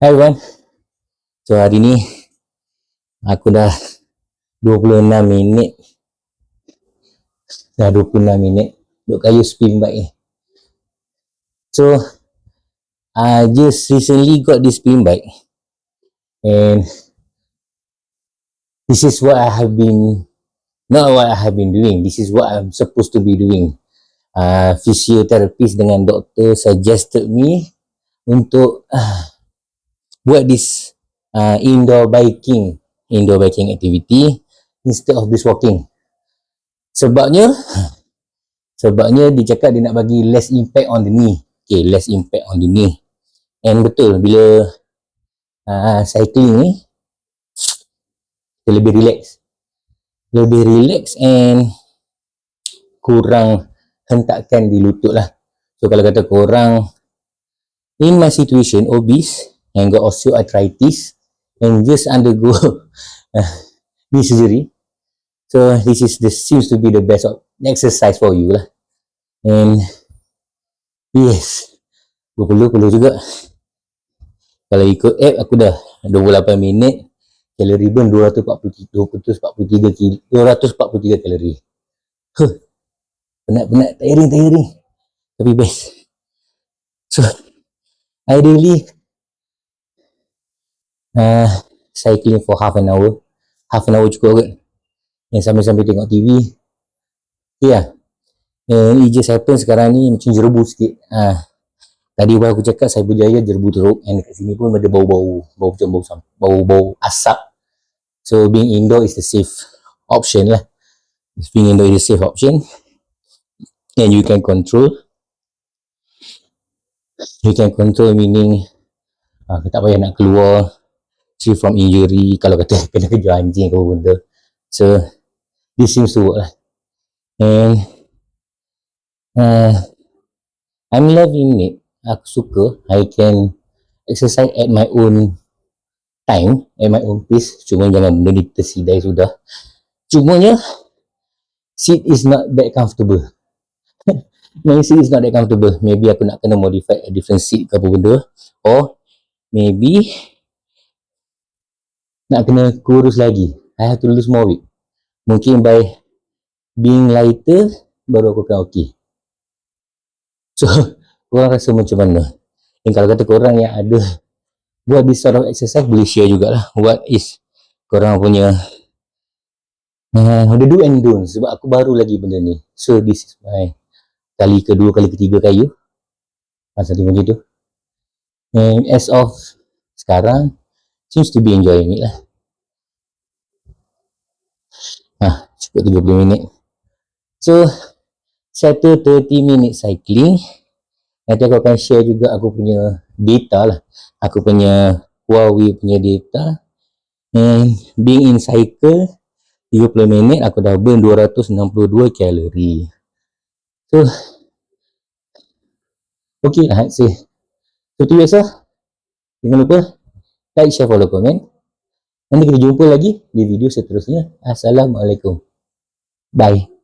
Hai everyone. So hari ni aku dah 26 minit duk kayu spin bike ni. So I just recently got this spin bike and this is what I have been not what I have been doing, this is what I'm supposed to be doing. Physiotherapist dengan doktor suggested me untuk buat this indoor biking activity instead of this walking. Sebabnya dia cakap dia nak bagi less impact on the knee. Okay, less impact on the knee. And betul, bila cycling ni kita lebih relax and kurang hentakan di lutut lah. So kalau kata korang in my situation, obese and got osteoarthritis and just undergo knee surgery, so this seems to be the best exercise for you lah. And yes, perlu juga. Kalau ikut app aku dah 28 minit, kalori burn 243 kalori. Penat, tiring, tapi best. So ideally cycling for half an hour cukup kot, and sambil tengok TV. Yeah, and it just happen sekarang ni macam jerebu sikit. Tadi baru aku cakap saya berjaya jerebu teruk, and dekat sini pun ada bau asap. So being indoor is the safe option lah. Being indoor is the safe option, and you can control meaning tak payah nak keluar free from injury kalau kata kena kejar anjing ke apa benda. So this seems to work lah, and I'm loving it. Aku suka. I can exercise at my own time, at my own pace. Cuma jangan benda ni tersidai sudah. Cumanya seat is not that comfortable. My seat is not that comfortable. Maybe aku nak kena modify a different seat ke apa benda, or maybe nak kena kurus lagi. I have to lose more weight. Mungkin by being lighter baru aku akan okay. So korang rasa macam mana? Dan kalau kata korang yang ada buat this sort of exercise, boleh share jugalah what is korang punya the do and don't. Sebab aku baru lagi benda ni. So this is my kali kedua, kali ketiga kayu masa macam tu. And as of sekarang seems to be enjoying it lah. Cukup 30 minit. So satu 30 minit cycling. Nanti aku akan share juga aku punya data lah. Aku punya Huawei punya data. And being in cycle 30 minit aku dah burn 262 kalori. So okay lah, say. Seperti biasa, jangan lupa like, share, follow, komen. Nanti kita jumpa lagi di video seterusnya. Assalamualaikum. Bye.